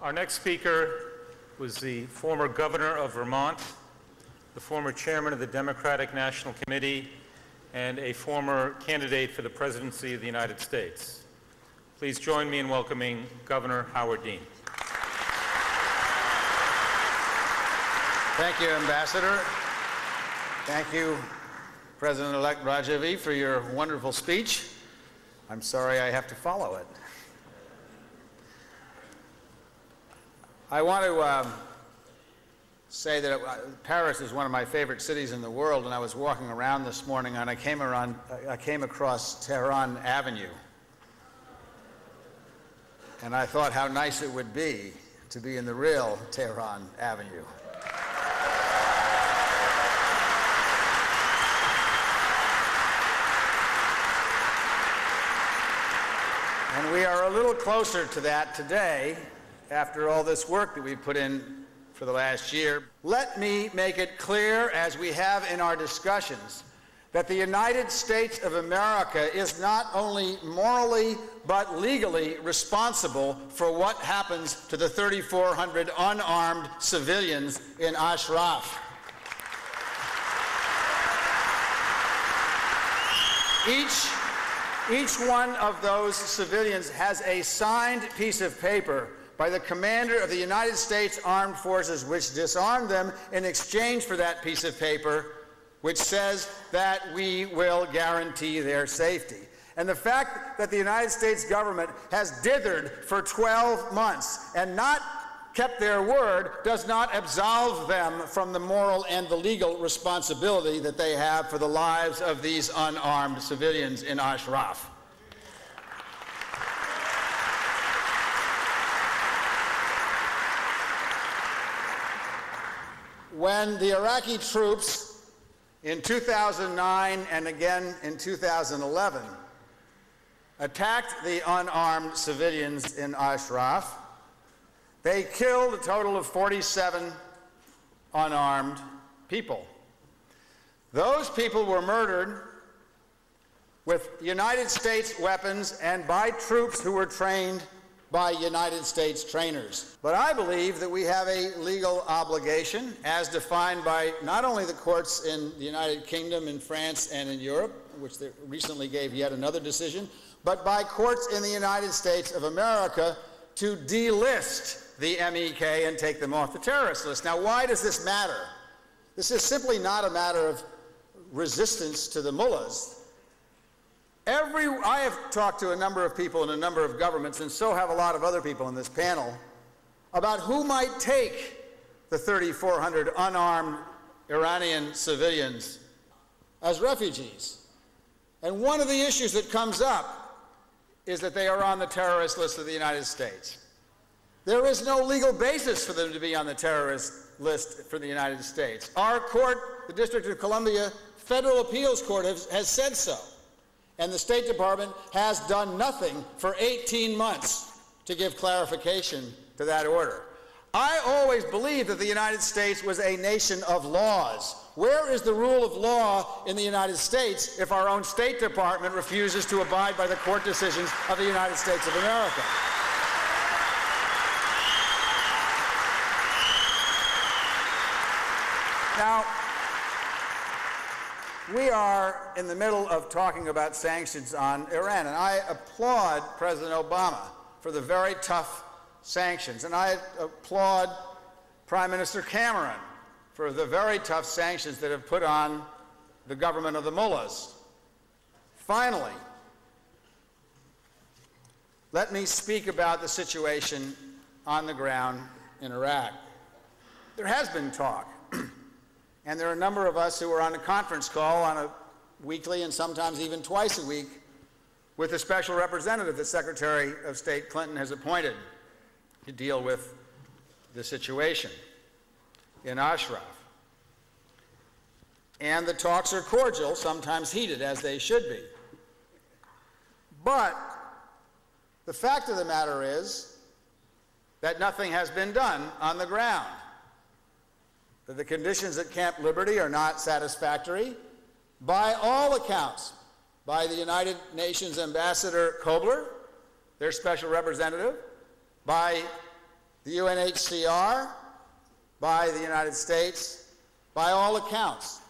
Our next speaker was the former Governor of Vermont, the former Chairman of the Democratic National Committee, and a former candidate for the presidency of the United States. Please join me in welcoming Governor Howard Dean. Thank you, Ambassador. Thank you, President-elect Rajavi, for your wonderful speech. I'm sorry I have to follow it. I want to say that Paris is one of my favorite cities in the world, and I was walking around this morning and I came across Tehran Avenue. And I thought how nice it would be to be in the real Tehran Avenue. And we are a little closer to that today after all this work that we've put in for the last year. Let me make it clear, as we have in our discussions, that the United States of America is not only morally but legally responsible for what happens to the 3,400 unarmed civilians in Ashraf. Each one of those civilians has a signed piece of paper by the commander of the United States Armed Forces, which disarmed them in exchange for that piece of paper, which says that we will guarantee their safety. And the fact that the United States government has dithered for 12 months and not kept their word does not absolve them from the moral and the legal responsibility that they have for the lives of these unarmed civilians in Ashraf. When the Iraqi troops in 2009 and again in 2011 attacked the unarmed civilians in Ashraf, they killed a total of 47 unarmed people. Those people were murdered with United States weapons and by troops who were trained by United States trainers. But I believe that we have a legal obligation, as defined by not only the courts in the United Kingdom, in France, and in Europe, which they recently gave yet another decision, but by courts in the United States of America to delist the MEK and take them off the terrorist list. Now, why does this matter? This is simply not a matter of resistance to the mullahs. I have talked to a number of people in a number of governments, and so have a lot of other people in this panel, about who might take the 3,400 unarmed Iranian civilians as refugees. And one of the issues that comes up is that they are on the terrorist list of the United States. There is no legal basis for them to be on the terrorist list for the United States. Our court, the District of Columbia Federal Appeals Court, has said so. And the State Department has done nothing for 18 months to give clarification to that order. I always believed that the United States was a nation of laws. Where is the rule of law in the United States if our own State Department refuses to abide by the court decisions of the United States of America? Now, we are in the middle of talking about sanctions on Iran, and I applaud President Obama for the very tough sanctions, and I applaud Prime Minister Cameron for the very tough sanctions that have put on the government of the mullahs. Finally, let me speak about the situation on the ground in Iraq. There has been talk. And there are a number of us who are on a conference call on a weekly and sometimes even twice a week with the special representative that Secretary of State Clinton has appointed to deal with the situation in Ashraf. And the talks are cordial, sometimes heated, as they should be. But the fact of the matter is that nothing has been done on the ground. That the conditions at Camp Liberty are not satisfactory by all accounts, by the United Nations Ambassador Kobler, their special representative, by the UNHCR, by the United States, by all accounts.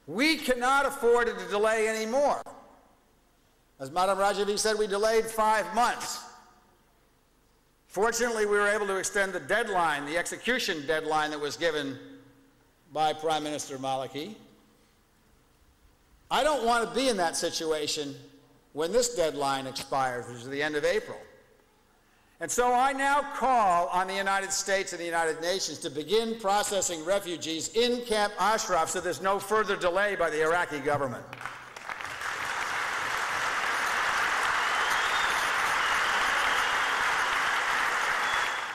We cannot afford to delay anymore. As Madam Rajavi said, we delayed 5 months. Fortunately, we were able to extend the deadline, the execution deadline that was given by Prime Minister Maliki. I don't want to be in that situation when this deadline expires, which is the end of April. And so I now call on the United States and the United Nations to begin processing refugees in Camp Ashraf so there's no further delay by the Iraqi government.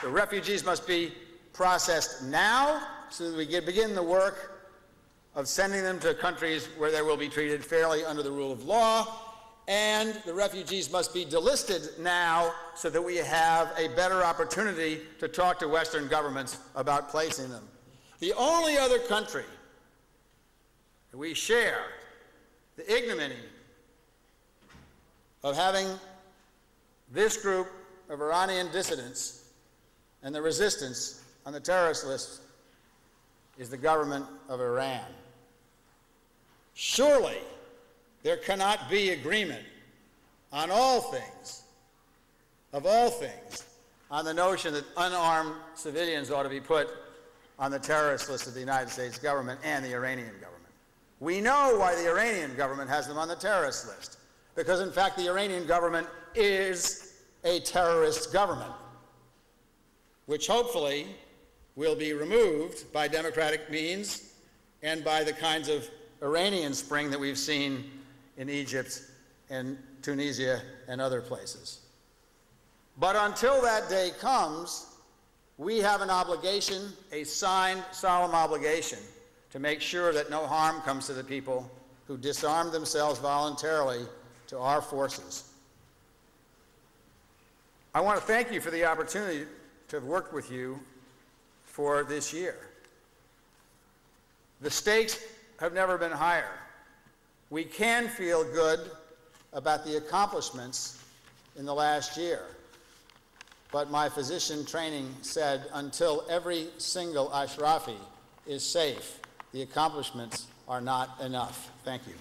The refugees must be processed now so that we can begin the work of sending them to countries where they will be treated fairly under the rule of law, and the refugees must be delisted now so that we have a better opportunity to talk to Western governments about placing them. The only other country that we share the ignominy of having this group of Iranian dissidents and the resistance on the terrorist list is the government of Iran. Surely there cannot be agreement on all things, on the notion that unarmed civilians ought to be put on the terrorist list of the United States government and the Iranian government. We know why the Iranian government has them on the terrorist list, because in fact the Iranian government is a terrorist government, which hopefully will be removed by democratic means and by the kinds of Iranian spring that we've seen in Egypt and Tunisia and other places. But until that day comes, we have an obligation, a signed, solemn obligation, to make sure that no harm comes to the people who disarmed themselves voluntarily to our forces. I want to thank you for the opportunity to have worked with you for this year. The stakes have never been higher. We can feel good about the accomplishments in the last year, but my physician training said until every single Ashrafi is safe, the accomplishments are not enough. Thank you.